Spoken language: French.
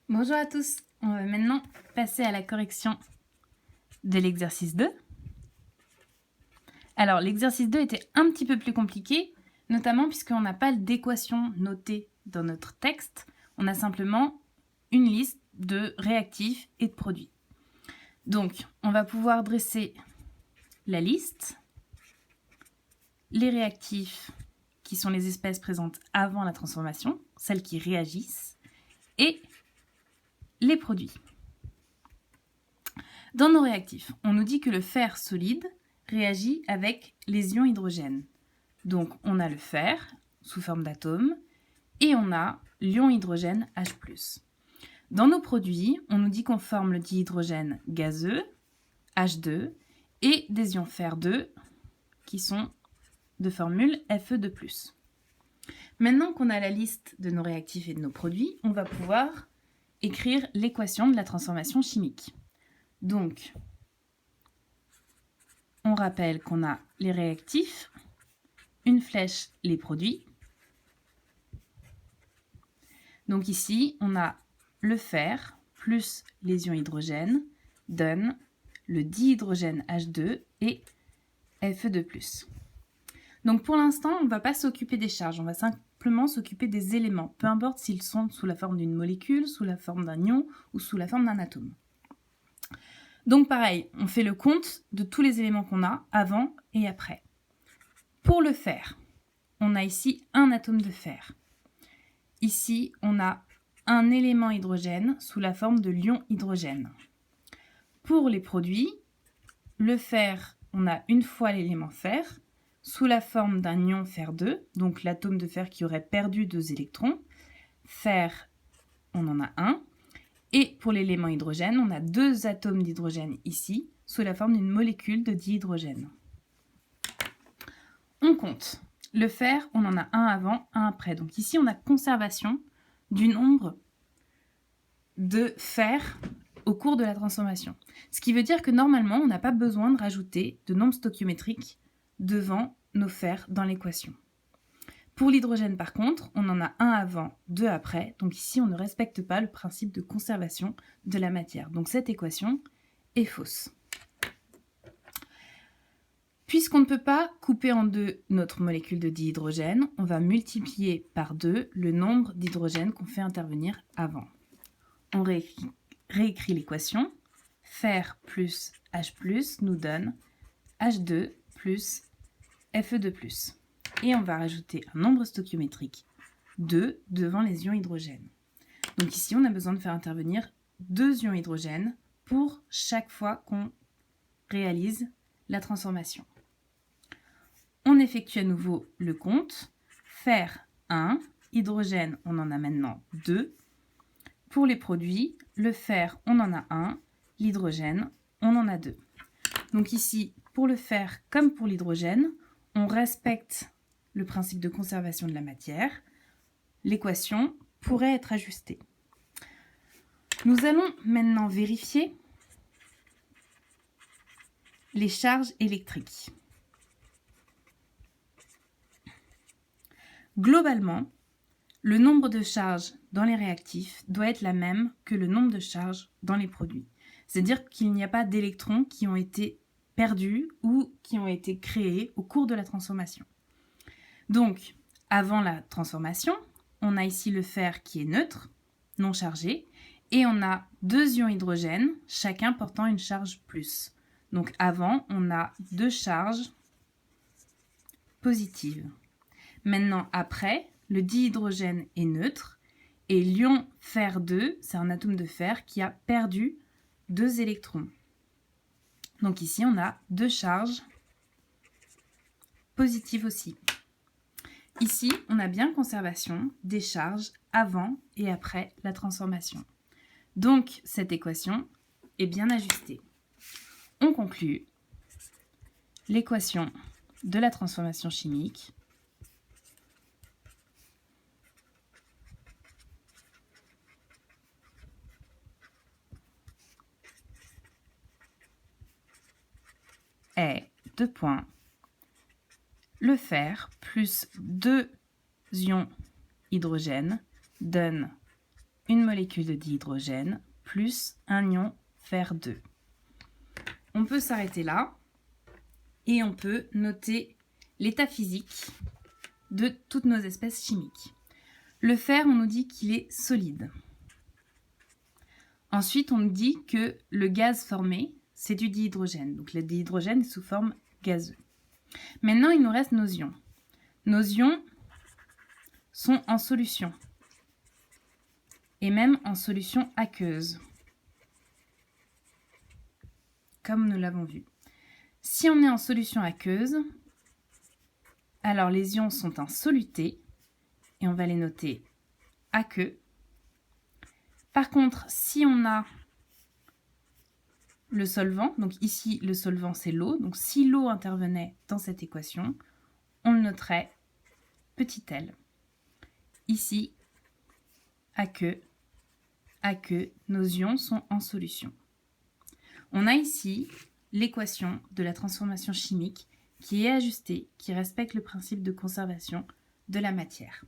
Bonjour à tous, on va maintenant passer à la correction de l'exercice 2. Alors l'exercice 2 était un petit peu plus compliqué, notamment puisqu'on n'a pas d'équation notée dans notre texte, on a simplement une liste de réactifs et de produits. Donc on va pouvoir dresser la liste, les réactifs qui sont les espèces présentes avant la transformation, celles qui réagissent, et les produits. Dans nos réactifs, on nous dit que le fer solide réagit avec les ions hydrogène. Donc on a le fer sous forme d'atome et on a l'ion hydrogène H+. Dans nos produits, on nous dit qu'on forme le dihydrogène gazeux, H2, et des ions fer 2 qui sont de formule Fe2+. Maintenant qu'on a la liste de nos réactifs et de nos produits, on va pouvoir écrire l'équation de la transformation chimique. Donc, on rappelle qu'on a les réactifs, une flèche, les produits. Donc ici, on a le fer plus les ions hydrogène donne le dihydrogène H2 et Fe2+. Donc pour l'instant, on ne va pas s'occuper des charges, on va simplement s'occuper des éléments, peu importe s'ils sont sous la forme d'une molécule, sous la forme d'un ion ou sous la forme d'un atome. Donc pareil, on fait le compte de tous les éléments qu'on a avant et après. Pour le fer, on a ici un atome de fer. Ici, on a un élément hydrogène sous la forme de l'ion hydrogène. Pour les produits, le fer, on a une fois l'élément fer sous la forme d'un ion fer 2, donc l'atome de fer qui aurait perdu 2 électrons. Fer, on en a un. Et pour l'élément hydrogène, on a 2 atomes d'hydrogène ici, sous la forme d'une molécule de dihydrogène. On compte. Le fer, on en a un avant, un après. Donc ici, on a conservation du nombre de fer au cours de la transformation. Ce qui veut dire que normalement, on n'a pas besoin de rajouter de nombre stoichiométrique devant nos fers dans l'équation. Pour l'hydrogène, par contre, on en a un avant, 2 après. Donc ici, on ne respecte pas le principe de conservation de la matière. Donc cette équation est fausse. Puisqu'on ne peut pas couper en deux notre molécule de dihydrogène, on va multiplier par 2 le nombre d'hydrogènes qu'on fait intervenir avant. On réécrit l'équation. Fer plus H+ nous donne H2 plus Fe2+. Et on va rajouter un nombre stoichiométrique 2 devant les ions hydrogène. Donc ici, on a besoin de faire intervenir 2 ions hydrogène pour chaque fois qu'on réalise la transformation. On effectue à nouveau le compte. Fer 1, hydrogène, on en a maintenant 2. Pour les produits, le fer, on en a 1. L'hydrogène, on en a 2. Donc ici, pour le fer comme pour l'hydrogène, on respecte le principe de conservation de la matière. L'équation pourrait être ajustée. Nous allons maintenant vérifier les charges électriques. Globalement, le nombre de charges dans les réactifs doit être la même que le nombre de charges dans les produits. C'est-à-dire qu'il n'y a pas d'électrons qui ont été perdus ou qui ont été créés au cours de la transformation. Donc, avant la transformation, on a ici le fer qui est neutre, non chargé, et on a 2 ions hydrogène, chacun portant une charge plus. Donc avant, on a 2 charges positives. Maintenant, après, le dihydrogène est neutre, et l'ion fer 2, c'est un atome de fer qui a perdu 2 électrons. Donc ici, on a 2 charges positives aussi. Ici, on a bien conservation des charges avant et après la transformation. Donc, cette équation est bien ajustée. On conclut l'équation de la transformation chimique est 2 points. Le fer plus 2 ions hydrogène donne une molécule de dihydrogène plus un ion fer 2. On peut s'arrêter là et on peut noter l'état physique de toutes nos espèces chimiques. Le fer, on nous dit qu'il est solide. Ensuite, on nous dit que le gaz formé, c'est du dihydrogène. Donc le dihydrogène est sous forme gazeuse. Maintenant, il nous reste nos ions. Nos ions sont en solution. Et même en solution aqueuse. Comme nous l'avons vu. Si on est en solution aqueuse, alors les ions sont en soluté. Et on va les noter aqueux. Par contre, si on a le solvant, donc ici le solvant c'est l'eau, donc si l'eau intervenait dans cette équation, on le noterait petit l. Ici, aqueux, nos ions sont en solution. On a ici l'équation de la transformation chimique qui est ajustée, qui respecte le principe de conservation de la matière.